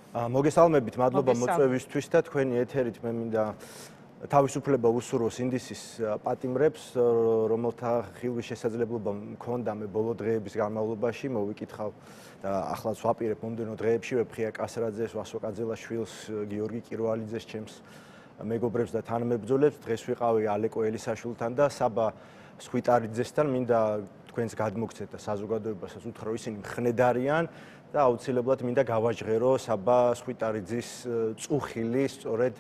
მოგესალმებით, მადლობა მოწვევისთვის და თქვენი ეთერით მე მინდა თავისუფლება უსურვოს ინდისის პატიმრებს, რომელთა ხილვის შესაძლებლობა მქონდა მე ბოლო დღეების განმავლობაში მოვიკითხავ და ახლაც ვაპირებ მომდენო დღეებში ვეფხია კასრაძეს, ვასო კაძელაშვილს, გიორგი კირვალიძეს, ჩემს მეგობრებს და თანამებრძოლებს. დღეს ვიყავი ალეკო ელისაშვილთან და საბა სხვიტარიძესთან. მინდა თქვენს გადმოგცეთ და საზოგადოებასაც უთხრა, ისინი მხნედარიან და აუცილებლად მინდა გავაჟღერო საბა სხვიტარიძის წუხილი, სწორედ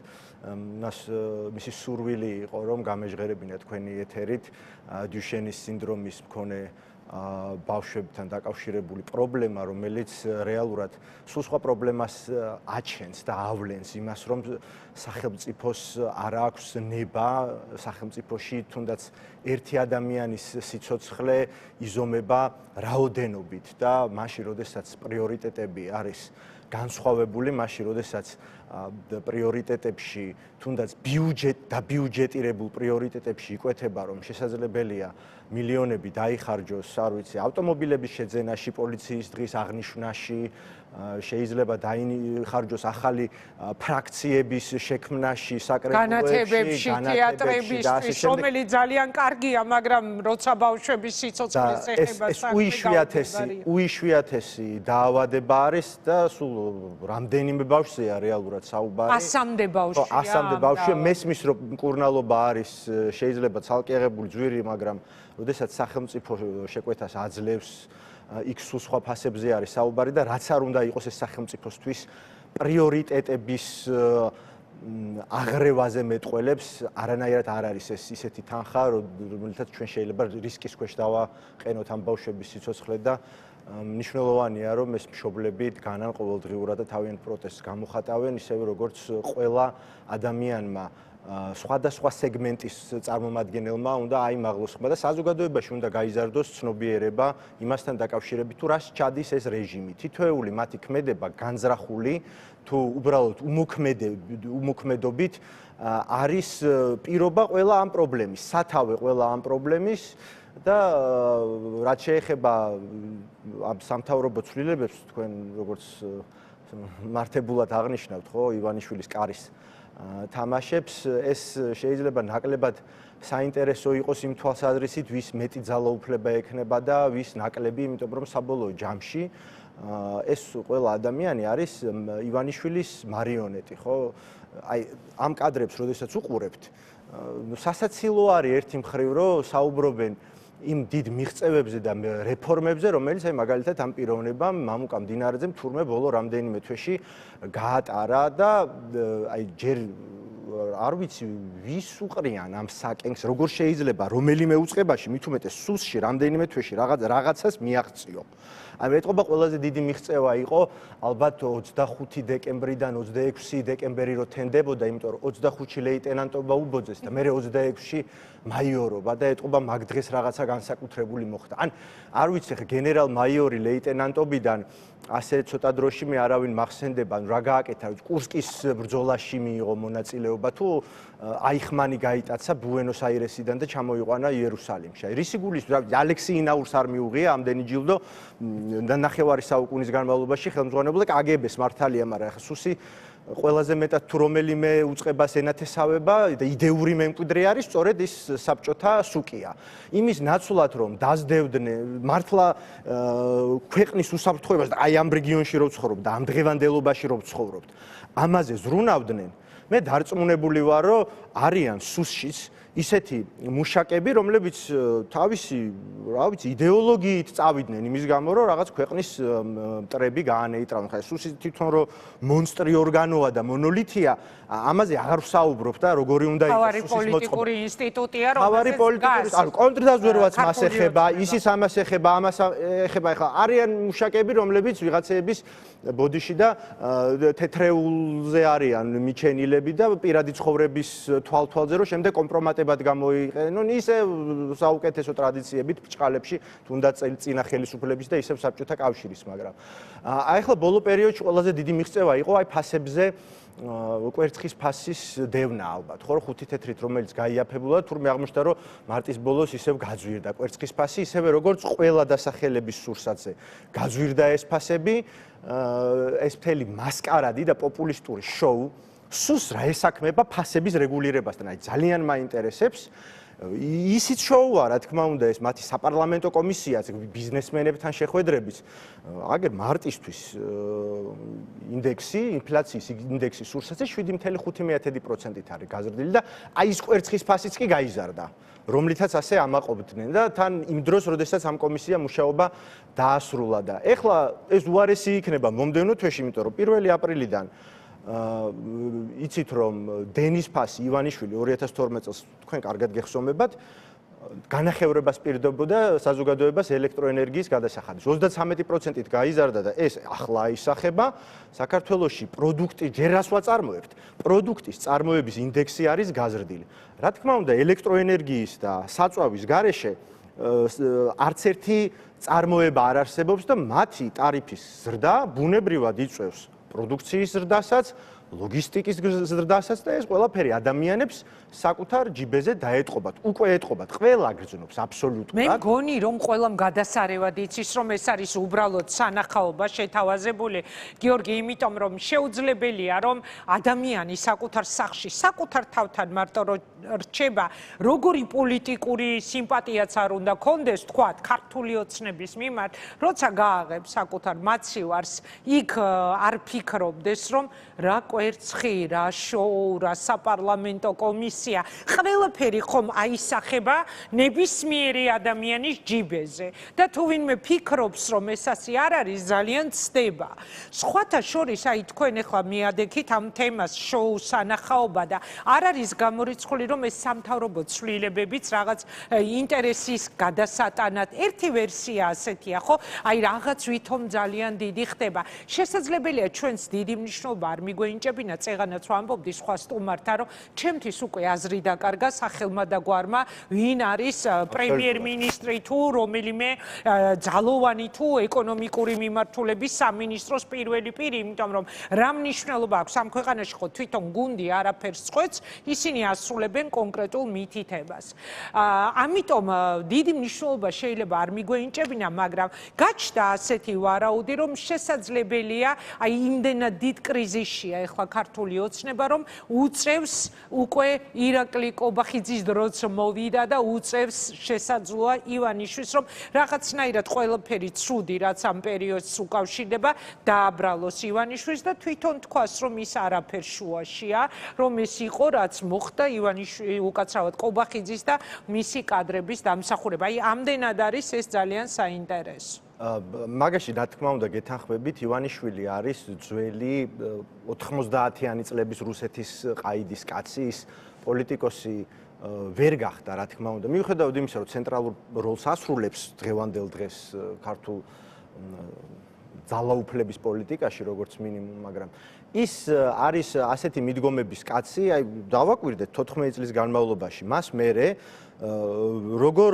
მისი სურვილი იყო, რომ გამეჟღერებინა თქვენი ეთერით დუშენის სინდრომის მქონე ბავშვებთან დაკავშირებული პრობლემა, რომელიც რეალურად სულ სხვა პრობლემას აჩენს და ავლენს იმას, რომ სახელმწიფოს არ აქვს ნება, სახელმწიფოში თუნდაც ერთი ადამიანის სიცოცხლე იზომება რაოდენობით და მაშინ, როდესაც პრიორიტეტები არის განსხვავებული, მაშინ, როდესაც პრიორიტეტებში თუნდაც ბიუჯეტირებულ პრიორიტეტებში იკვეთება, რომ შესაძლებელია მილიონები დაიხარჯოს, არ ვიცი, ავტომობილების შეძენაში, პოლიციის დღის აღნიშვნაში, შეიძლება დაიხარჯოს ახალი ფრაქციების შექმნაში, საკრებულოებში, განათებებში, რომელიც ძალიან კარგია, მაგრამ როცა ბავშვების სიცოცხლეს ეხება საქმე, უიშვიათესი დაავადება არის და სულ რამდენიმე ბავშვია რეალურად საუბარი. 100-მდე ბავშვია. 100-მდე ბავშვია. მესმის რომ მკურნალობა არის შეიძლება ცალკეღებული ძვირი, მაგრამ როდესაც სახელმწიფო შეკვეთას აძლევს, იქ სულ სხვა ფასებზე არის საუბარი და რაც არ უნდა იყოს ეს სახელმწიფოსთვის პრიორიტეტების აღრევაზე მეტყველებს, არანაირად არ არის ეს ისეთი თანხა, რომელთაც ჩვენ შეიძლება რისკის ქვეშ დავაყენოთ ამ ბავშვების სიცოცხლე და მნიშვნელოვანია, რომ ეს მშობლები დგანან ყოველდღიურად და თავიანთ პროტესტს გამოხატავენ, ისევე როგორც ყველა ადამიანმა სხვადასხვა სეგმენტის წარმომადგენელმა უნდა აიმაღლოს ხმა და საზოგადოებაში უნდა გაიზარდოს ცნობიერება იმასთან დაკავშირებით, თუ რას ჩადის ეს რეჟიმი. თითოეული მათი ქმედება განზრახული თუ უბრალოდ უმოქმედობით არის პირობა ყველა ამ პრობლემის, სათავე ყველა ამ პრობლემის და რაც შეეხება ამ სამთავრობო ცვლილებებს, თქვენ როგორც მართებულად აღნიშნავთ, ხო, ივანიშვილის კარის თამაშებს, ეს შეიძლება ნაკლებად საინტერესო იყოს იმ თვალსაზრისით, ვის მეტი ძალაუფლება ექნება და ვის ნაკლები, იმიტომ რომ საბოლოო ჯამში ეს ყველა ადამიანი არის ივანიშვილის მარიონეტი, ხო? აი ამ კადრებს, როდესაც უყურებთ, სასაცილო არის ერთი მხრივ, რომ საუბრობენ იმ დიდ მიღწევებზე და რეფორმებზე, რომელიც აი მაგალითად ამ პიროვნებამ მამუკა მდინარეძემ თურმე ბოლო რამდენიმე თვეში გაატარა და აი ჯერ არ ვიცი ვის უყრიან ამ საკენკს, როგორ შეიძლება რომელიმე უწყებაში, მით უმეტეს სუსში რამდენიმე თვეში რაღაცას მიაღწიო. აი ეტყობა ყველაზე დიდი მიღწევა იყო ალბათ 25 დეკემბრიდან 26 დეკემბერი რო თენდებოდა, იმიტომ რომ 25-ში ლეიტენანტობა უბოძეს და მერე 26-ში მაიორობა და ეტყობა მაგ დღეს რაღაცა განსაკუთრებული მოხდა. ან არ ვიცი ხე გენერალ-მაიორი ლეიტენანტობიდან ასე ცოტა დროში მე არავინ მახსენდება რა გააკეთა კურსკის ბრძოლაში მიიღო მონაწილეობა თუ აიხმანი გაიტაცა ბუენოს-აირესიდან და ჩამოიყვანა იერუსალიმში. აი რისი გულის ალექსი ინაურს არ მიუღია ამდენი ჯილდო და ნახევარი საუკუნის განმავლობაში ხელმძღვანელობდა კგბ-ს მართალია, მაგრამ ახლა სუსი ყველაზე მეტად თუ რომელიმე უწყებას ენათესავება და იდეური მემკვიდრე არის, სწორედ ის საბჭოთა სუკია. იმის ნაცვლად რომ დაძდევდნენ მართლა ქვეყნის უსაფრთხოებას და აი ამ რეგიონში რო ვცხოვრობ და ამ დღევანდელობაში რო ვცხოვრობთ, ამაზე ზრუნავდნენ, მე დარწმუნებული ვარ, რომ არიან სუსშიც ისეთი მუშაკები, რომლებიც თავისი, რა ვიცი, იდეოლოგიით წავიდნენ იმის გამო, რომ რაღაც ქვეყნის მტრები გაანეიტრალონ. ხა სუსი თვითონ რომ მონსტრი ორგანოა და მონოლითია, ამაზე აღარ ვსაუბრობ და როგორი უნდა იყოს სუსის მოწყობა. პოლიტიკური ინსტიტუტია, რომელზეც გარს. ანუ კონტრდაზვერვაც მას ეხება, ისიც ამას ეხება, ამას ეხება. ხა არიან მუშაკები, რომლებიც ვიღაცეების ბოდიში და თეთრეულზე არიან მიჩენილები და პირადი ცხოვრების თვალთვალზე, რომ შემდეგ კომპრომატ წარმატებად გამოიყენონ ისე საუკეთესო ტრადიციებით ბრჭყალებში, თუნდაც წინა ხელისუფლების და ისევ საბჭოთა კავშირის, მაგრამ აი ახლა ბოლო პერიოდში ყველაზე დიდი მიღწევა იყო აი ფასებზე კვერცხის ფასის დევნა ალბათ, ხო, 5 თეთრით, რომელიც გაიაფებულა, თურმე აღმოჩნდა, რომ მარტის ბოლოს ისევ გაძვირდა კვერცხის ფასი, ისევე როგორც ყველა დასახელების სურსათზე გაძვირდა ეს ფასები, ეს მთელი მასკარადი და პოპულისტური შოუ სულს რა ესაქმება ფასების რეგულირებასთან, აი ძალიან მაინტერესებს. ისიც შოუა, რა თქმა უნდა, ეს მათი საპარლამენტო კომისიაც ბიზნესმენებთან შეხვედრების, აგერ მარტისთვის ინდექსი, ინფლაციის ინდექსი სურსათზე 7.5%-ით არის გაზრდილი და აი ეს კვერცხის ფასიც კი გაიზარდა, რომლითაც ასე ამაყობდნენ და თან იმ დროს, როდესაც ამ კომისიამ მუშაობა დაასრულა და ეხლა ეს უარესი იქნება მომდევნო თვეში, იმიტომ რომ 1 აპრილიდან იცით რომ დენის ფასი ივანიშვილი 2012 წელს თქვენ კარგად გეხსოვებათ განახევრებას პირდებოდა საზოგადოებას ელექტროენერგიის გადასახადის 33%-ით გაიზარდა და ეს ახლა აისახება საქართველოში პროდუქტი ჯერ რას ვაწარმოებთ პროდუქტის წარმოების ინდექსი არის გაზრდილი რა თქმა უნდა ელექტროენერგიის და საწვავის გარეშე არც ერთი წარმოება არ არსებობს და მათი ტარიფის ზრდა ბუნებრივად იწვევს პროდუქციის ზრდასაც, ლოგისტიკის ზრდასაც და ეს ყველაფერი ადამიანებს საკუთარ ჯიბეზე დაეტყობათ. უკვე ეტყობათ, ყველა გრძნობს აბსოლუტურად. მე მგონი რომ ყველამ გადასარევად იცის რომ ეს არის უბრალოდ სანახაობა შეთავაზებული. გიორგი, იმიტომ რომ შეუძლებელია რომ ადამიანი საკუთარ სახლში, საკუთარ თავთან მარტო რჩება, როგორი პოლიტიკური სიმპათიაც არ უნდა კონდეს, თქვათ, ქართული ოცნების მიმართ, როცა გააღებს საკუთარ მაცივარს, იქ არ ფიქრობდეს რომ რა კვერცხი, რა შოუ, რა საპარლამენტო კომისია, ყველაფერი ხომ აისახება ნებისმიერი ადამიანის ჯიბეზე და თუ ვინმე ფიქრობს რომ ეს ასე არ არის, ძალიან ცდება. სხვათა შორის აი თქვენ ახლა მიადექით ამ თემას შოუ სანახაობა და არ არის გამორიცხული რომ ეს სამთავრობო ცვლილებებიც რაღაც ინტერესის გადასატანად ერთი ვერსია ასეთია, ხო? აი რაღაც ვითომ ძალიან დიდი ხდება. შესაძლებელია ჩვენს დიდი მნიშვნელობა არ მიგვენიჭებინა წეღანაც ვამბობდი სხვა სტუმართან, რომ ჩემთვის უკვე აზრი დაკარგა სახელმა და გვარმა, ვინ არის პრემიერ-მინისტრი თუ რომელიმე ძალოვანი თუ ეკონომიკური მიმართულების სამინისტროს პირველი პირი, იმიტომ რომ რა მნიშვნელობა აქვს ამ ქვეყანაში ხო თვითონ გუნდი არაფერს წყვეტს, ისინი ასრულებენ კონკრეტულ მითითებას. ამიტომ დიდი მნიშვნელობა შეიძლება არ მიგვენიჭებინა, მაგრამ გაჩნდა ასეთი ვარაუდი, რომ შესაძლებელია აი იმდენად დიდ კრიზისშია ეხლა ქართული ოცნება, რომ უწევს უკვე ირაკლი კობახიძის დროც მოვიდა და უწევს შესაძლოა ივანიშვილს, რომ რაღაცნაირად ყველაფერი ცუდი, რაც ამ პერიოდს უკავშირდება, დააბრალოს ივანიშვილს და თვითონ თქვას, რომ ის არაფერ შუაშია, რომ ეს იყო, რაც მოხდა ივანიშვილი უკაცრავად კობახიძის და მისი კადრების დამსახურება. აი ამდენად არის ეს ძალიან საინტერესო. მაგაში რა თქმა უნდა გეთანხმებით, ივანიშვილი არის ძველი 90-იანი წლების რუსეთის ყაიდის კაცი, ის პოლიტიკოსი ვერ გახდა, რა თქმა უნდა. მიუხედავად იმისა, რომ ცენტრალურ როლს ასრულებს დღევანდელ დღეს ქართულ ძალაუფლების პოლიტიკაში, როგორც მინიმუმ, მაგრამ ის არის ასეთი მიდგომების კაცი, აი დავაკვირდეთ 14 წლის განმავლობაში, მას მერე როგორ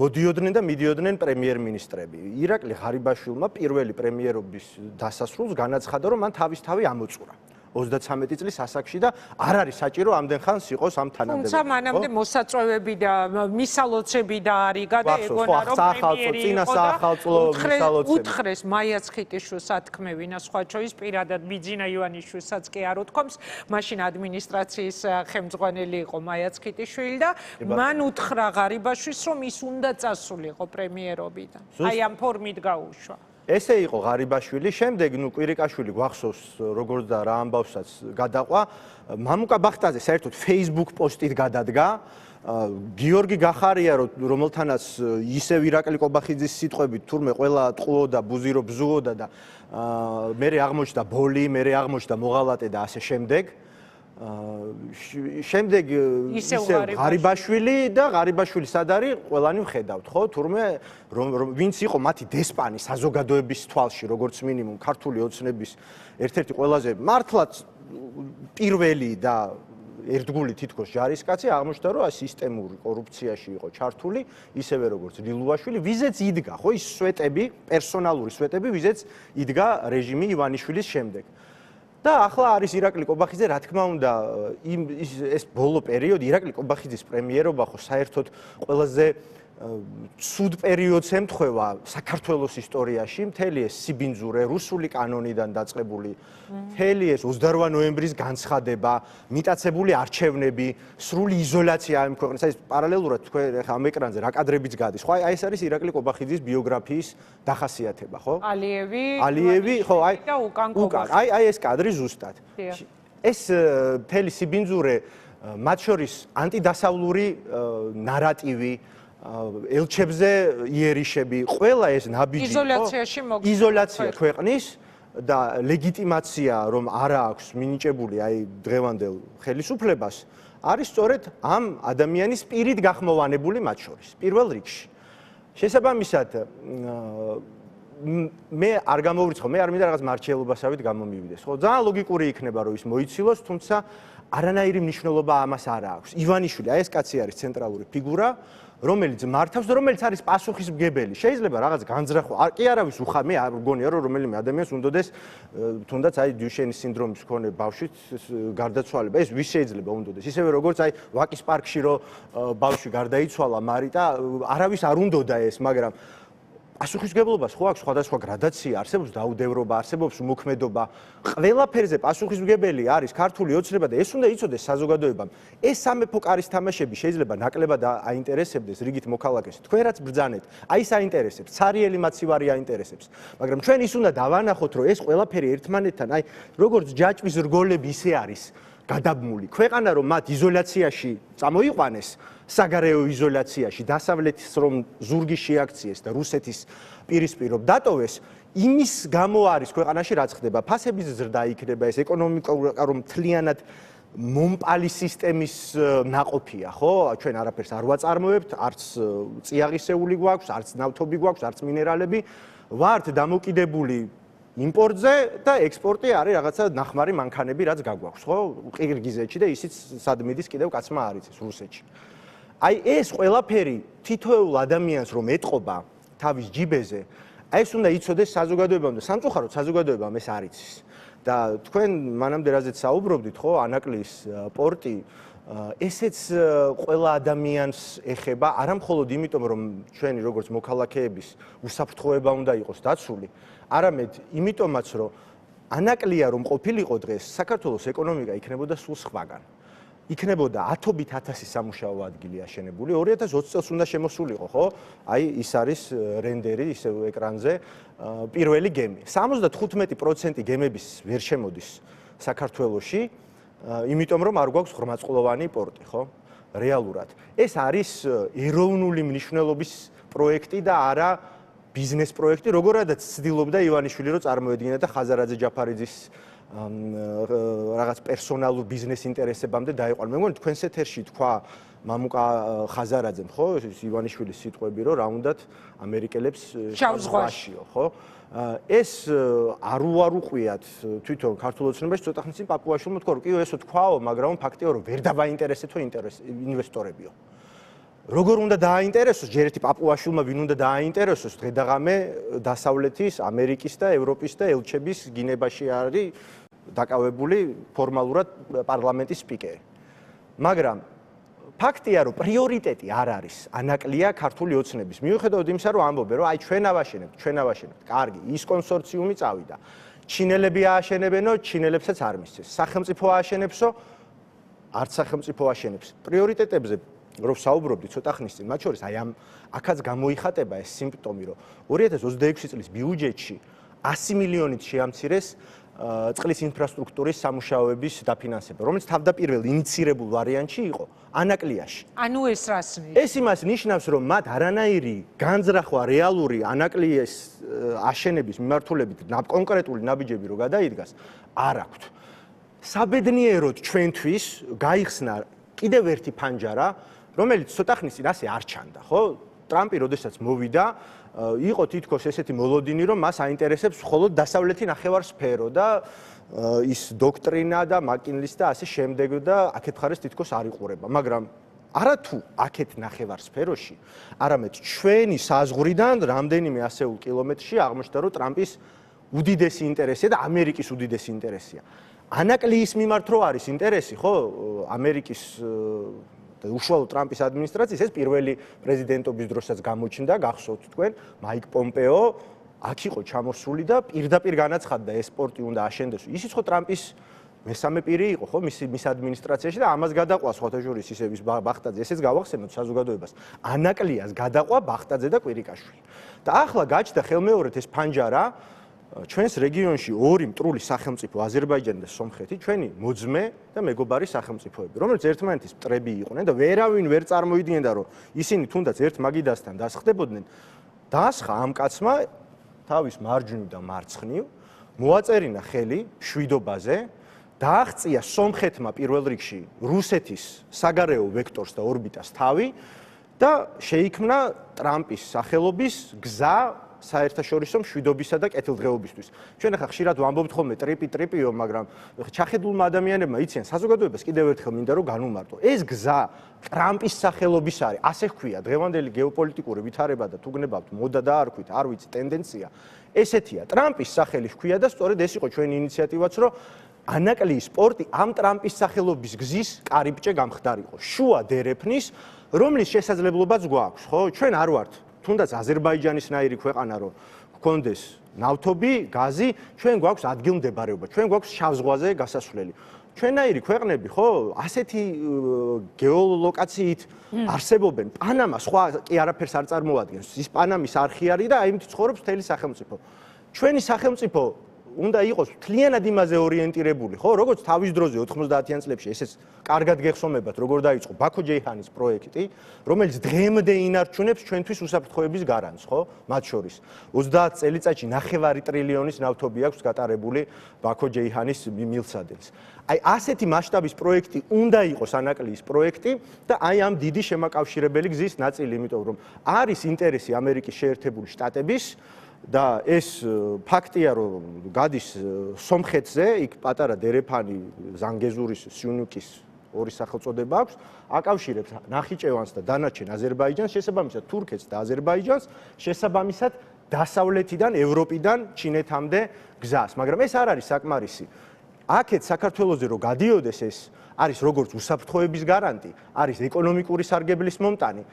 მოდიოდნენ და მიდიოდნენ პრემიერ-მინისტრები. ირაკლი ღარიბაშვილმა პირველი პრემიერობის დასასრულს განაცხადა, რომ მან თავისთავი ამოწურა. 33 წლის ასაკში და არ არის საჭირო ამდენ ხანს იყოს ამ თანამდებობაზე. თუმცა მანამდე მოსაწვევები და მისალოცები და არიგა და ეგონა რომ პრემიერი იყო და უთხრეს მაიაც ხიტიშვილს ათქმევინა სხვა ჩოის პირადად მიძინა ივანიშვილსაც კი არ უთქვამს, მაშინ ადმინისტრაციის ხელმძღვანელი იყო მაიაც ხიტიშვილი და მან უთხრა ღარიბაშვილს რომ ის უნდა წასულიყო პრემიერობიდან. აი ამ ფორმით გაუშვა. ესე იყო ღარიბაშვილი, შემდეგ კვირიკაშვილი გვახსოვს როგორც და რა ამბავსაც გადაყვა, მამუკა ბახტაძე საერთოდ Facebook პოსტით გადადგა, გიორგი გახარია რომელთანაც ისევ ირაკლი კობახიძის სიტყვებით თურმე ყველა ტყუოდა, ბუზირო ბზუოდა და მერე აღმოჩნდა ბოლი, მერე აღმოჩნდა მოღალატე და ასე შემდეგ. შემდეგ ისევ ღარიბაშვილი და ღარიბაშვილი სად არის ყველანი ვხედავთ ხო თურმე ვინც იყო მათი დესპანი საზოგადოების თვალში როგორც მინიმუმ ქართული ოცნების ერთ-ერთი ყველაზე მართლაც პირველი და ერთგული თითქოს ჯარისკაცი აღმოჩნდა, რომ სისტემური კორუფციაში იყო ჩართული, ისევე როგორც ლილუაშვილი, ვიზეც იდგა, ხო, ის სვეტები, პერსონალური სვეტები, ვიზეც იდგა რეჟიმი ივანიშვილის შემდეგ. და ახლა არის ირაკლი კობახიძე, რა თქმა უნდა, ეს ბოლო პერიოდი ირაკლი კობახიძის პრემიერობა ხო საერთოდ ყველაზე ცუდ პერიოდს ემთხვევა საქართველოს ისტორიაში, მთელი ეს სიბინძურე, რუსული კანონიდან დაწყებული, მთელი ეს 28 ნოემბრის განცხადება, მიტაცებული არჩევნები, სრული იზოლაცია ამ ქვეყნის, აი პარალელურად თქვენ ახლა ამ ეკრანზე რა კადრებიც გადის, ხო, აი ეს არის ირაკლი კობახიძის ბიოგრაფიის დახასიათება, ხო? ალიევი, ხო, აი ეს კადრი ზუსტად. ეს მთელი სიბინძურე, მათ შორის ანტიდასავლური ნარატივი, ელჩებზე იერიშები, ყველა ეს ნაბიჯი იზოლაცია ქვეყნის და ლეგიტიმაცია, რომ არა აქვს მინიჭებული აი დღევანდელ ხელისუფლებას, არის სწორედ ამ ადამიანის პირით გახმოვანებული მათ შორის, პირველ რიგში. შესაბამისად, მე არ გამოვრიცხო, მე არ მინდა რაღაც მარჩიელობასავით გამომივიდეს. ხო, ძალიან ლოგიკური იქნება, რომ ის მოიცილოს, თუმცა არანაირი მნიშვნელობა ამას არ აქვს. ივანიშვილი, აი ეს კაცი არის ცენტრალური ფიგურა, რომელიც მართავს და რომელიც არის პასუხისმგებელი. შეიძლება რაღაც განზრახვა, კი არავის უხარ, მე არ მგონია, რომ რომელიმე ადამიანს უნდადეს თუნდაც აი დიუშენის სინდრომის მქონე ბავშვით გარდაცვალება. ეს ვის შეიძლება უნდადეს? ისევე როგორც აი ვაკის პარკში რომ ბავშვი გარდაიცვალა მარიტა, არავის არ უნდოდა ეს, მაგრამ პასუხისმგებლობას ხო აქვს სხვადასხვა გრადაცია, არსებობს დაუდევრობა, არსებობს უმოქმედობა. ყველაფერზე პასუხისმგებელი არის ქართული ოცნება და ეს უნდა იცოდეს საზოგადოებამ. ეს სამეფო კარის თამაშები შეიძლება ნაკლებად აინტერესებდეს რიგით მოქალაქეს. თქვენ რაც ბრძანეთ, აი საინტერესებს, ცარიელი მაცივარი აინტერესებს. მაგრამ ჩვენ ის უნდა დავანახოთ, რომ ეს ყველაფერი ერთმანეთთან, აი როგორც ჯაჭვის რგოლები ისე არის გადაბმული. ქვეყანა რომ მათ იზოლაციაში წამოიყვანეს, საგარეო იზოლაციაში, დასავლეთის რომ ზურგი შეაქციეს და რუსეთის პირისპირ დატოვეს, იმის გამო არის ქვეყანაში რაც ხდება. ფასების ზრდა იქნება, ეს ეკონომიკა რომ მთლიანად მომპალი სისტემის ნაყოფია, ხო? ჩვენ არაფერს არ ვაწარმოებთ, არც წიაღისეული გვაქვს, არც ნავთობი გვაქვს, არც მინერალები, ვართ დამოკიდებული იმპორტზე და ექსპორტი არის რაღაცა ნახმარი მანქანები, რაც გაგვაქვს, ხო? ყირგიზეთში და ისიც სადმიდის კიდევ კაცმა არ იცის რუსეთში. აი ეს ყველაფერი თითოეულ ადამიანს რომ ეტყობა თავის ჯიბეზე, აი ეს უნდა იცოდეს საზოგადოებამ და სამწუხაროდ საზოგადოებამ ეს არ იცის. და თქვენ მანამდე რაზეც საუბრობდით, ხო, ანაკლის პორტი, ესეც ყველა ადამიანს ეხება, არა მხოლოდ იმიტომ, რომ ჩვენი როგორც მოქალაქეების უსაფრთხოება უნდა იყოს დაცული, არამედ იმიტომაც, რომ ანაკლია რომ ყოფილიყო დღეს, საქართველოს ეკონომიკა იქნებოდა სულ სხვაგან. იქნებოდა 10,000 სამუშაო ადგილი აშენებული, 2020 წელს უნდა შემოსულიყო, ხო? აი ის არის რენდერი ისე ეკრანზე, პირველი გემი. 75% გემების ვერ შემოდის საქართველოში, იმიტომ რომ არ გვაქვს ღრმაწყლოვანი პორტი, ხო? რეალურად. ეს არის ეროვნული მნიშვნელობის პროექტი და არა ბიზნეს პროექტი, როგორადაც ცდილობდა ივანიშვილი რომ წარმოედგინა და ხაზარაძე ჯაფარიძის რაღაც პერსონალურ ბიზნეს ინტერესებამდე დაიყვანა. მე მგონი თქვენს ეთერში თქვა მამუკა ხაზარაძემ, ხო, ივანიშვილის სიტყვები, რომ რა უნდათ ამერიკელებს შავ ზღვაშიო, ხო? ეს არ უყვიათ თვითონ ქართულ ოცნებაში, ცოტა ხნის წინ პაპუაშვილმა თქვა, რომ კი ესო თქვაო, მაგრამ ფაქტია, რომ ვერ დაბაინტერესეთო ინვესტორებიო. როგორ უნდა დააინტერესოს ჯერ ერთი პაპუაშვილმა ვინ უნდა დააინტერესოს დღედაღამე დასავლეთის, ამერიკის და ევროპის და ელჩების გინებაში არის დაკავებული ფორმალურად პარლამენტის სპიკერი. მაგრამ ფაქტია, რომ პრიორიტეტი არ არის ანაკლია ქართული ოცნების. მიუხედავად იმისა, რომ ამბობენ, რომ აი ჩვენ ავაშენებთ. კარგი, ის კონსორციუმი წავიდა. ჩინელები ააშენებენო, ჩინელებსაც არ მისცეს. სახელმწიფო ააშენებსო, არც სახელმწიფო ააშენებს. პრიორიტეტებზე რომ საუბრობდი ცოტა ხნის წინ, მათ შორის აი ამ აქაც გამოიხატება ეს სიმპტომი, რომ 2026 წლის ბიუჯეტში 100 მილიონით შეამცირეს წყლის ინფრასტრუქტურის სამუშაოების დაფინანსება, რომელიც თავდაპირველ ინიცირებულ ვარიანტში იყო ანაკლიაში. ანუ ეს რას ნიშნავს? ეს იმას ნიშნავს, რომ მათ არანაირი განზრახვა რეალური ანაკლიის აშენების მიმართულებით კონკრეტული ნაბიჯები რო გადაიდგას, არ აქვთ. საბედნიეროდ ჩვენთვის გაიხსნა კიდევ ერთი ფანჯარა, რომელიც ცოტა ხნის წინ ასე არ ჩანდა, ხო? ტრამპი როდესაც მოვიდა, იყო თითქოს ესეთი მოლოდინი, რომ მას აინტერესებს მხოლოდ დასავლეთი ნახევარსფერო და ის დოქტრინა და მაკინლის და ასე შემდეგ და აქეთ მხარეს თითქოს არ იყურება, მაგრამ არათუ აქეთ ნახევარ სფეროში, არამედ ჩვენი საზღვრიდან რამდენიმე ასეულ კილომეტრში აღმოჩნდა, რომ ტრამპის უდიდესი ინტერესია და ამერიკის უდიდესი ინტერესია. ანაკლიის მიმართ რო არის ინტერესი, ხო, ამერიკის და უშუალოდ ტრამპის ადმინისტრაციის ეს პირველი პრეზიდენტობის დროსაც გამოჩნდა, გახსოვთ თქვენ, მაიკ პომპეო აქ იყო ჩამოსული და პირდაპირ განაცხადდა ეს სპორტი უნდა აშენდეს. ისიც ხო ტრამპის მესამე პირი იყო, ხო, მის ადმინისტრაციაში და ამას გადაყვა სხვათა შორის ისე ვის ბახტაძე, ესეც გავახსენოთ საზოგადოებას. ანაკლიას გადაყვა ბახტაძე და კვირიკაშვილი. და ახლა გაჩნდა ხელმეორედ ეს ფანჯარა ჩვენს რეგიონში ორი მტრული სახელმწიფო აზერბაიჯანი და სომხეთი, ჩვენი მოძმე და მეგობარი სახელმწიფოები, რომელიც ერთმანეთის მტრები იყვნენ და ვერავინ ვერ წარმოიდგენდა, რომ ისინი თუნდაც ერთ მაგიდასთან დასხდებოდნენ. დაასხა ამ კაცმა თავის მარჯვნივ და მარცხნივ, მოაწერინა ხელი მშვიდობაზე, დააღწია სომხეთმა პირველ რიგში რუსეთის საგარეო ვექტორს და ორბიტას თავი და შეიქმნა ტრამპის სახელობის გზა საერთაშორისო მშვიდობისა და კეთილდღეობისთვის. ჩვენ ახლა ხშირად ვამბობთ ხოლმე ტრიპიო, მაგრამ ჩახედულმა ადამიანებმა იციან საზოგადოებას კიდევ ერთხელ მინდა რომ განვმარტო. ეს გზა ტრამპის სახელობის არის, ასე ჰქვია, დღევანდელი გეოპოლიტიკური ვითარება და თუ გნებავთ მოდა და არ ვქვით, არ ვიცი, ტენდენცია ესეთია. ტრამპის სახელი ჰქვია და სწორედ ეს იყო ჩვენი ინიციატივაც, რომ ანაკლიის სპორტი ამ ტრამპის სახელობის გზის კარიბჭე გამხდარიყო. შუა დერეფნის, რომლის შესაძლებლობაც გვაქვს, ხო? ჩვენ არ ვართ თუნდაც აზერბაიჯანისნაირი ქვეყანა რომ გქონდეს ნავთობი, გაზი, ჩვენ გვაქვს ადგილმდებარეობა, ჩვენ გვაქვს შავ ზღვაზე გასასვლელი. ჩვენაირი ქვეყნები, ხო, ასეთი გეოლოკაციით არსებობენ. პანამა სხვა კი არაფერს არ წარმოადგენს. ის პანამის არხი არის და აიმით ცხოვრობს მთელი სახელმწიფო. ჩვენი სახელმწიფო უნდა იყოს მთლიანად იმაზე ორიენტირებული, ხო, როგორც თავის დროზე 90-იან წლებში, ესეც კარგად გეხსომებათ, როგორ დაიწყო ბაქო-ჯეიჰანის პროექტი, რომელიც დღემდე ინარჩუნებს ჩვენთვის უსაფრთხოების გარანტს, ხო, მათ შორის. 30 წელიწადში 9 ტრილიონის ნავთობი აქვს გატარებული ბაქო-ჯეიჰანის მილსადენს. აი ასეთი მასშტაბის პროექტი უნდა იყოს ანაკლიის პროექტი და აი ამ დიდი შემაკავშირებელი გზის ნაწილი, იმიტომ რომ არის ინტერესი ამერიკის შეერთებული შტატების და ეს ფაქტია, რომ გადის სომხეთზე, იქ პატარა დერეფანი, ზანგეზურის, სიუნუკის ორი სახელწოდება აქვს, აკავშირებს ნახიჩევანს და დანარჩენ აზერბაიჯანს, შესაბამისად თურქეთს და აზერბაიჯანს, შესაბამისად დასავლეთიდან, ევროპიდან ჩინეთამდე გზას, მაგრამ ეს არ არის საკმარისი. აქეთ საქართველოზე რო გადიოდეს ეს არის როგორც უსაფრთხოების გარანტი, არის ეკონომიკური სარგებლის მომტანი.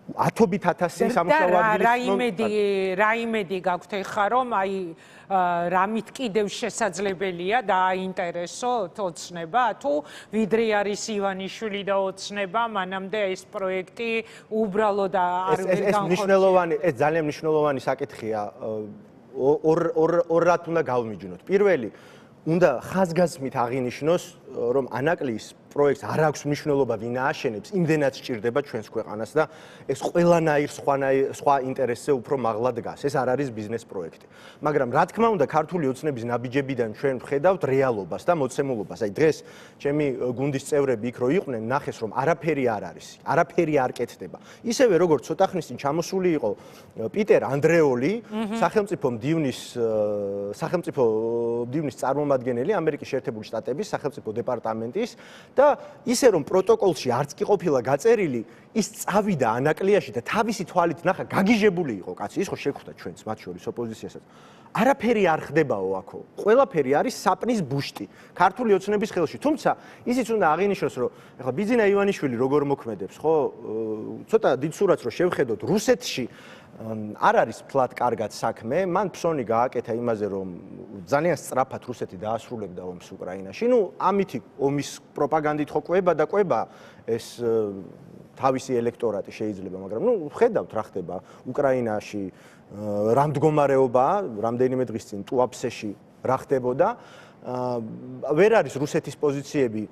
ათობით ათასი სამუშაო ადგილის რა იმედი გაქვთ ეხლა რომ აი რამით კიდევ შესაძლებელია დააინტერესოთ ოცნება თუ ვიდრე არის ივანიშვილი და ოცნება მანამდე ეს პროექტი უბრალოდ არ ვერ განხორციელდება. ეს ძალიან მნიშვნელოვანი საკითხია. ორ რად უნდა გავმიჯნოთ. პირველი უნდა ხაზგასმით აღინიშნოს რომ ანაკლიის პროექტს არ აქვს მნიშვნელობა ვინ ააშენებს, იმდენად სჭირდება ჩვენს ქვეყანას და ეს ყველანაირ სხვა ინტერესზე უფრო მაღლა დგას. ეს არ არის ბიზნეს პროექტი. მაგრამ რა თქმა უნდა, ქართული ოცნების ნაბიჯებიდან ჩვენ ვხედავთ რეალობას და მოცემულობას. აი დღეს ჩემი გუნდის წევრები იქ რო იყვნენ, ნახეს რომ არაფერი არ არის, არაფერი არ კეთდება. ისევე როგორც ცოტა ხნის წინ ჩამოსული იყო პიტერ ანდრეოლი, სახელმწიფო მდივნის წარმომადგენელი ამერიკის შეერთებული შტატების სახელმწიფო დეპარტამენტის და ისე რომ პროტოკოლში არც კი ყოფილა გაწერილი, ის წავიდა ანაკლიაში და თავისი თვალით ნახა გაგიჟებული იყო კაცი, ის ხო შეხვდა ჩვენს მათ შორის ოპოზიციასაც. არაფერი არ ხდებაო აქო. ყველაფერი არის საპნის ბუშტი ქართული ოცნების ხელში. თუმცა ისიც უნდა აღინიშნოს, რომ ეხლა ბიძინა ივანიშვილი როგორ მოქმედებს, ხო? ცოტა დიდ სურათს რო შევხედოთ, რუსეთში არ არის ფლად კარგად საქმე, მან ფსონი გააკეთა იმაზე, რომ ძალიან სწრაფად რუსეთი დაასრულებდა ომს უკრაინაში. ნუ ამითი ომის პროპაგანდით ხო ყვება და ყვება ეს თავისი ელექტორატი შეიძლება, მაგრამ ნუ ხედავთ რა ხდება უკრაინაში, რა მდგომარეობაა, რამდენიმე დღის წინ ტუაფსეში რა ხდებოდა. ვერ არის რუსეთის პოზიციები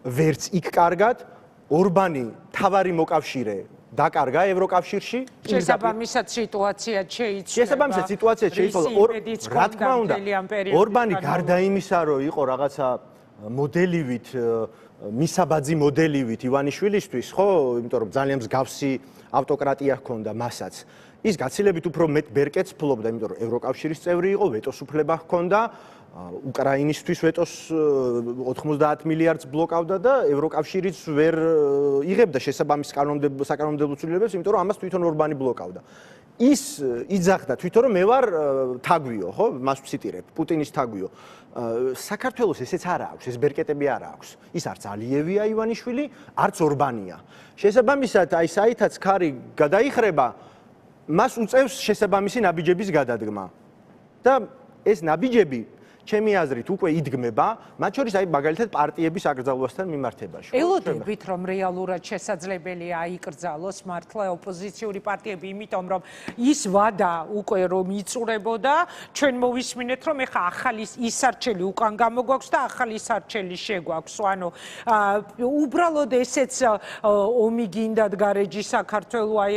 ვერც იქ კარგად, ორბანი თავარი მოკავშირე დაკარგა ევროკავშირში. შესაბამისად სიტუაცია შეიცვალა. შესაბამისად სიტუაცია შეიცვალა. რა თქმა უნდა, ორბანი გარდა იმისა, რომ იყო რაღაცა მოდელივით, მისაბაძი მოდელივით ივანიშვილისთვის, ხო, იმიტომ რომ ძალიან მსგავსი ავტოკრატია ჰქონდა მასაც. ის გაცილებით უფრო მეტ ბერკეტს ფლობდა, იმიტომ რომ ევროკავშირის წევრი იყო, ვეტოს უფლება ჰქონდა. უკრაინისთვის ვეტოს 90 მილიარდს ბლოკავდა და ევროკავშირიც ვერ იღებდა შესაბამის საკანონმდებლო ცვლილებებს, იმიტომ რომ ამას თვითონ ორბანი ბლოკავდა. ის იძახდა თვითონ რომ მე ვარ თაგვიო, ხო? მას ვციტირებ, პუტინის თაგვიო. საქართველოს ესეც არ აქვს, ეს ბერკეტები არ აქვს. ის არც ალიევია ივანიშვილი, არც ორბანია. შესაბამისად, აი საითაც ქარი გადაიხრება, მას უწევს შესაბამისი ნაბიჯების გადადგმა. და ეს ნაბიჯები ჩემი აზრით უკვე იდგმება, მათ შორის აი მაგალითად პარტიების აკრძალვასთან მიმართებაში. ელოდებით რომ რეალურად შესაძლებელია აიკრძალოს მართლა ოპოზიციური პარტიები, იმიტომ რომ ის ვადა უკვე რომ იწურებოდა, ჩვენ მოვისმინეთ რომ ეხა ახალი ისარჩელი უკან გამოგვაქვს და ახალი ისარჩელი შეგვაქვს. ანუ უბრალოდ ესეც ომი გინდათ გარეჯი საქართველო აი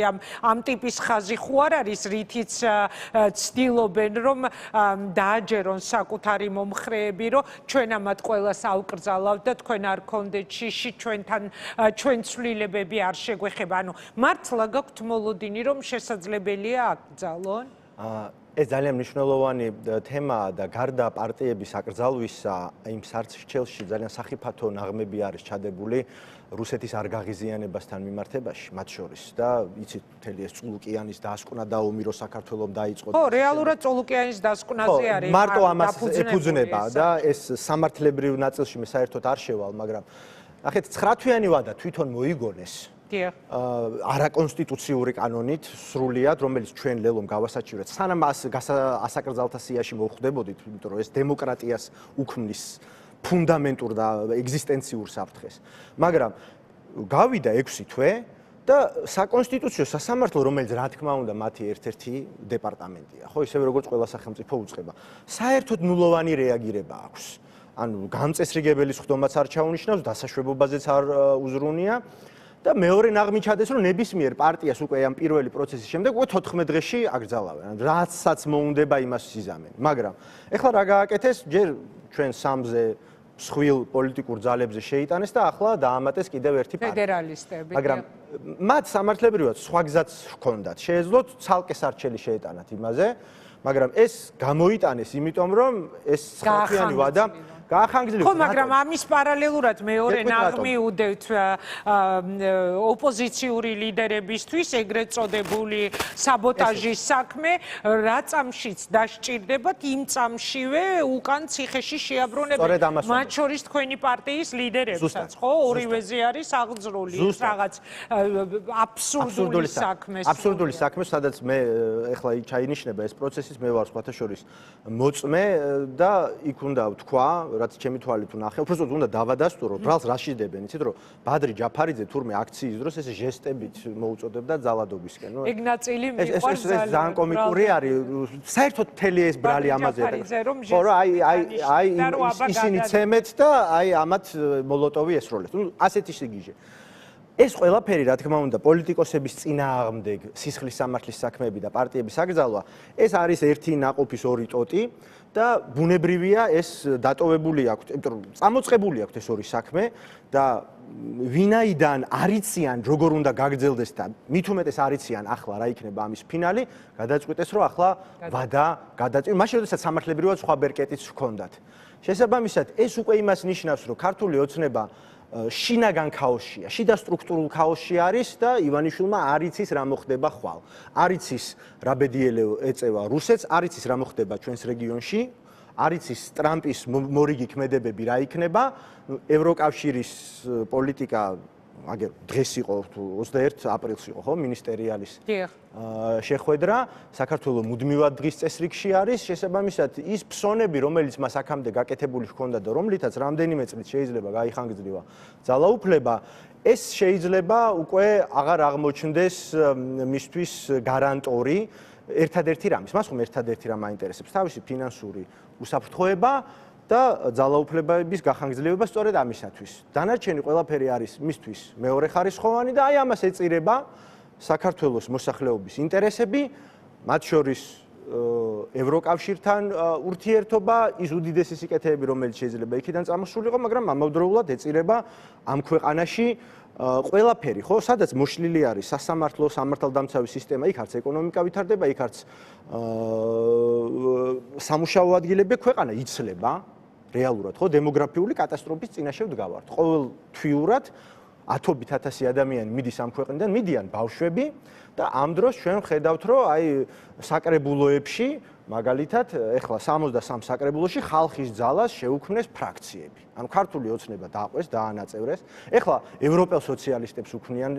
ამ ტიპის ხაზი ხო არ არის, რითიც ცდილობენ რომ დააჯერონ საკუთარ მომხრეები, რომ ჩვენ ამათ ყველას ავკრძალავთ და თქვენ არ გქონდეთ შიში, ჩვენ ცვლილებები არ შეგვეხება. ანუ მართლა გაქვთ მოლოდინი, რომ შესაძლებელია აკრძალონ? ეს ძალიან მნიშვნელოვანი თემაა და გარდა პარტიების აკრძალვისა, იმ სარჩელში ძალიან სახიფათო ნაღმები არის ჩადებული რუსეთის არ გაღიზიანებასთან მიმართებაში, მათ შორის და იცით მთელი ეს წულუკიანის დასკვნა და ომი რო საქართველოს დაიწყო. ხო, რეალურად წულუკიანის დასკვნაზე არის. მარტო ამას ეფუძნება და ეს სამართლებრივ ნაწილში მე საერთოდ არ შევალ, მაგრამ ნახეთ 9 თვიანი ვადა თვითონ მოიგონეს. არაკონსტიტუციური კანონით სრულიად, რომელიც ჩვენ ლელომ გავასაჩივრეთ. სანამ ასაკრძალთა სიაში მოვხვდებოდით, იმიტომ რომ ეს დემოკრატიას უქმნის ფუნდამენტურ და ეგზისტენციურ საფრთხეს. მაგრამ გავიდა 6 თვე და საკონსტიტუციო სასამართლო, რომელიც რა თქმა უნდა მათი ერთ-ერთი დეპარტამენტია, ხო, ისევე როგორც ყველა სახელმწიფო უწყება, საერთოდ ნულოვანი რეაგირება აქვს. ანუ გამწესრიგებელი ხდომაც არ ჩაუნიშნავს, დასაშვებობაზეც არ უზრუნია. და მეორე ნაღმი ჩადეს, რომ ნებისმიერ პარტიას უკვე ამ პირველი პროცესის შემდეგ უკვე 14 დღეში აკრძალავენ. რაცაც მოუნდება იმას იზამენ. მაგრამ ეხლა რა გააკეთეს? ჯერ ჩვენ სამზე მსხვილ პოლიტიკურ ძალებზე შეიტანეს და ახლა დაამატეს კიდევ ერთი პარტია. ფედერალისტები. მაგრამ მათ სამართლებრივად სხვა გზაც ჰქონდათ. შეეძლოთ ცალკე სარჩელი შეეტანათ იმაზე, მაგრამ ეს გამოიტანეს, იმიტომ რომ ეს 9 თვიანი ვადა გაახანგრძლივა. ხო, მაგრამ ამის პარალელურად მეორე ნაღმი უდევთ ოპოზიციური ლიდერებისთვის ეგრეთ წოდებული საბოტაჟის საქმე, რა წამშიც დასჭირდებათ, იმ წამშივე უკან ციხეში შეაბრუნებენ. მათ შორის თქვენი პარტიის ლიდერებსაც, ხო, ორივეზე არის აღძრული რაღაც აბსურდული საქმე. აბსურდული საქმე, სადაც მე ეხლა ჩაინიშნება ეს პროცესის, მე ვარ სხვათა შორის მოწმე და იქ უნდა ვთქვა, რაც ჩემი თვალით ვნახე, უბრალოდ უნდა დავადასტურო, ბრალს რა შეძებენ, იცით რომ ბადრი ჯაფარიძე თურმე აქციის დროს ესე ჟესტებით მოუწოდებდა ძალადობისკენ. ეგ ნაწილი მიყვარს ძალიან. ეს ძალიან კომიკური არის. საერთოდ მთელი ეს ბრალი ამაზე. ხო, რა, აი ისინი ცემეთ და აი ამათ მოლოტოვი ესროლეს. ნუ ასეთი სიგიჟე. ეს ყველაფერი, რა თქმა უნდა, პოლიტიკოსების წინააღმდეგ სისხლის სამართლის საქმეები და პარტიების აკრძალვა, ეს არის ერთი ნაყოფის ორი ტოტი და ბუნებრივია ეს დატოვებული აქვს, იმიტომ რომ წამოწყებული აქვს ეს ორი საქმე და ვინაიდან არიციან როგორ უნდა გაგრძელდეს და მით უმეტეს არიციან ახლა რა იქნება ამის ფინალი, გადაწყვიტეს რომ ახლა ვადა გადაწყვეტ. მაშინ როდესაც სამართლებრივად სხვა ბერკეტიც ჰქონდათ. შესაბამისად, ეს უკვე იმას ნიშნავს, რომ ქართული ოცნება შინაგან ქაოსშია, შიდა სტრუქტურულ ქაოსში არის და ივანიშვილმა არ იცის რა მოხდება ხვალ. არ იცის რა ბედიელე ეწევა რუსეთს, არ იცის რა მოხდება ჩვენს რეგიონში, არ იცის ტრამპის მორიგი ქმედებები რა იქნება, ევროკავშირის პოლიტიკა აგერ დღეს იყო 21 აპრილს იყო ხო მინისტერიალის შეხვედრა, საქართველოს მუდმივად დღის წესრიგში არის, შესაბამისად ის ფსონები, რომელიც მას აქამდე გაკეთებული ჰქონდა და რომლითაც რამდენიმე წლით შეიძლება გაიხანგრძლივა ძალაუფლება, ეს შეიძლება უკვე აღარ აღმოჩნდეს მისთვის გარანტორი ერთადერთი რამის. მას ხომ ერთადერთი რამ აინტერესებს თავისი ფინანსური უსაფრთხოება და ძალაუფლებების გახანგრძლივება სწორედ ამისათვის. დანარჩენი ყველაფერი არის მისთვის მეორეხარისხოვანი და აი ამას ეწირება საქართველოს მოსახლეობის ინტერესები, მათ შორის ევროკავშირთან ურთიერთობა, ის უდიდესი სიკეთეები, რომელიც შეიძლება იქიდან წამოსულიყო, მაგრამ ამავდროულად ეწირება ამ ქვეყანაში ყველაფერი, ხო, სადაც მოშლილი არის სასამართლო, სამართალდამცავი სისტემა, იქ არც ეკონომიკა ვითარდება, იქ არც სამუშაო ადგილები, ქვეყანა იცლება რეალურად, ხო, დემოგრაფიული კატასტროფის წინაშე ვდგავართ. ყოველთვიურად ათობით ათასი ადამიანი მიდის ამ ქვეყნიდან, მიდიან ბავშვები და ამ დროს ჩვენ ვხედავთ, რომ აი საკრებულოებში, მაგალითად, ეხლა 63 საკრებულოში ხალხის ძალას შეუქმნეს ფრაქციები. ანუ ქართული ოცნება დააყვეს, დაანაწევრეს. ეხლა ევროპელ სოციალისტებს უქმნიან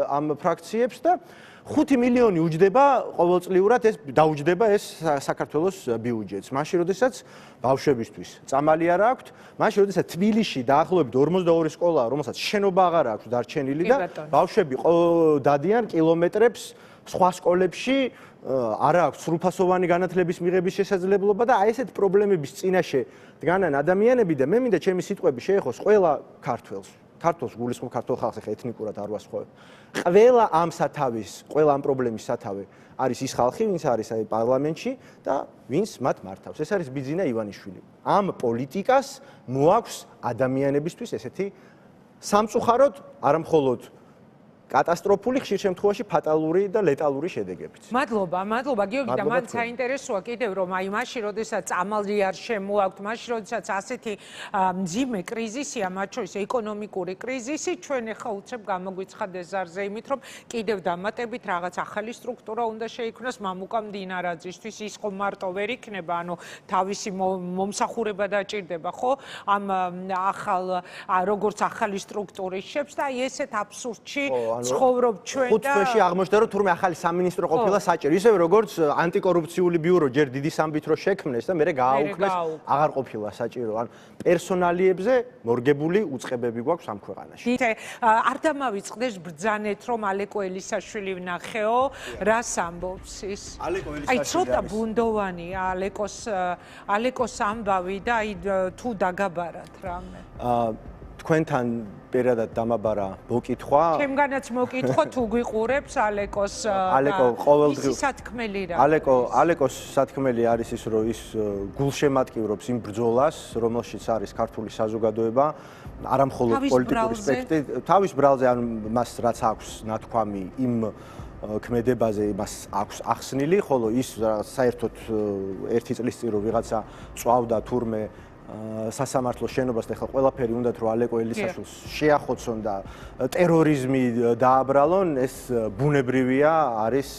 ამ ფრაქციებს და 5 მილიონი უჯდება ყოველწლიურად დაუჯდება ეს საქართველოს ბიუჯეტს. მაშინ როდესაც ბავშვებისთვის წამალი არ აქვთ, მაშინ როდესაც თბილისში დაახლოებით 42 სკოლაა, რომელსაც შენობა აღარ აქვს დარჩენილი და ბავშვები დადიან კილომეტრებს სხვა სკოლებში არ აქვს სრულფასოვანი განათლების მიღების შესაძლებლობა და აი ესეთ პრობლემების წინაშე დგანან ადამიანები და მე მინდა ჩემი სიტყვები შეეხოს ყველა ქართველს გულისხმობ ქართულ ხალხს ახლა ეთნიკურად არ ვასხოვებ. ყველა ამ სათავის, ყველა ამ პრობლემის სათავე არის ის ხალხი, ვინც არის აი პარლამენტში და ვინც მათ მართავს. ეს არის ბიძინა ივანიშვილი. ამ პოლიტიკას მოაქვს ადამიანებისთვის ესეთი სამწუხაროდ არამხოლოდ კატასტროფული, ხშირ შემთხვევაში ფატალური და ლეტალური შედეგებიც. მადლობა გიორგი და მან საინტერესოა კიდევ რომ აი მაშინ როდესაც წამალი არ შემოაქვთ, მაშინ როდესაც ასეთი მძიმე კრიზისია, მათ შორის ეკონომიკური კრიზისი, ჩვენ ახლა უცებ გამოგვიცხადეს ზარზე იმით, რომ კიდევ დამატებით რაღაც ახალი სტრუქტურა უნდა შეიქმნას მამუკა მდინარაძისთვის, ის ხო მარტო ვერ იქნება, ანუ თავისი მომსახურება დაჭირდება, ხო? ამ ახალ როგორც ახალი სტრუქტურის შეფს და აი ესეთ აბსურდში ცხოვრობ ჩვენ და 5 თვეში აღმოჩნდა რომ თურმე ახალი სამინისტრო ყოფილა საჭირო. ისევე როგორც ანტიკორუფციული ბიურო ჯერ დიდი სამბითრო შექმნეს და მერე გააუქმეს, აღარ ყოფილა საჭირო. ან პერსონალიებზე მორგებული უწყებები გვაქვს ამ ქვეყანაში. არ დამავიწყდეს ბრძანეთ რომ ალეკო ელისაშვილი ვნახეო, რას ამბობს ის? აი ცოტა ბუნდოვანია ალეკოს ამბავი და აი თუ დაგაბარათ რამე. თქვენთან პირადად დამაბარა მოკითხვა. ჩემგანაც მოკითხვა თუ გვიყურებს ალეკოს სათქმელი რა. ალეკოს სათქმელი არის ის, რომ ის გულშემატკივრობს იმ ბრძოლას, რომელშიც არის ქართული საზოგადოება, არამხოლოდ პოლიტიკური სპექტრი, თავის ბრალზე ან მას რაც აქვს ნათქვამი იმ ქმედებაზე მას აქვს ახსნილი, ხოლო ის საერთოდ ერთი წლის წინ რომ ვიღაცა წვავდა თურმე სასამართლოს შენობას და ახლა ყველაფერი უნდათ რომ ალეკო ელისაშვილს შეახოცონ და ტერორიზმი დააბრალონ, ეს ბუნებრივია, არის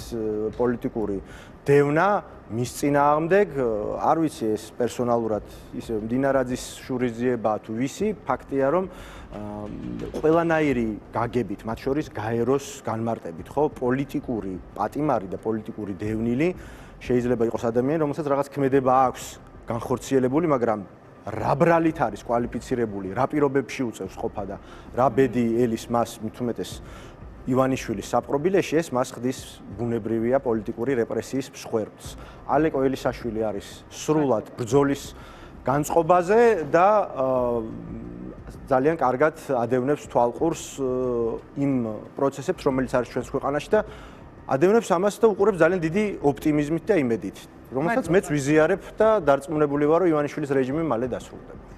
პოლიტიკური დევნა მის წინააღმდეგ, არ ვიცი ეს პერსონალურად ისე მდინარაძის შურისძიება თუ ვისი, ფაქტია რომ ყველანაირი გაგებით, მათ შორის გაეროს განმარტებით, ხო, პოლიტიკური პატიმარი და პოლიტიკური დევნილი შეიძლება იყოს ადამიანი, რომელსაც რაღაც ქმედება აქვს განხორციელებული, მაგრამ რა ბრალით არის კვალიფიცირებული, რა პირობებში უწევს ყოფა და რა ბედი ელის მას მით უმეტეს ივანიშვილის საპყრობილეში, ეს მას ხდის ბუნებრივია პოლიტიკური რეპრესიის მსხვერპლს. ალეკო ელისაშვილი არის სრულად ბრძოლის განწყობაზე და ძალიან კარგად ადევნებს თვალყურს იმ პროცესებს, რომელიც არის ჩვენს ქვეყანაში და ადევნებს ამას და უყურებს ძალიან დიდი ოპტიმიზმით და იმედით, რომელსაც მეც ვიზიარებ და დარწმუნებული ვარ, რომ ივანიშვილის რეჟიმი მალე დასრულდება.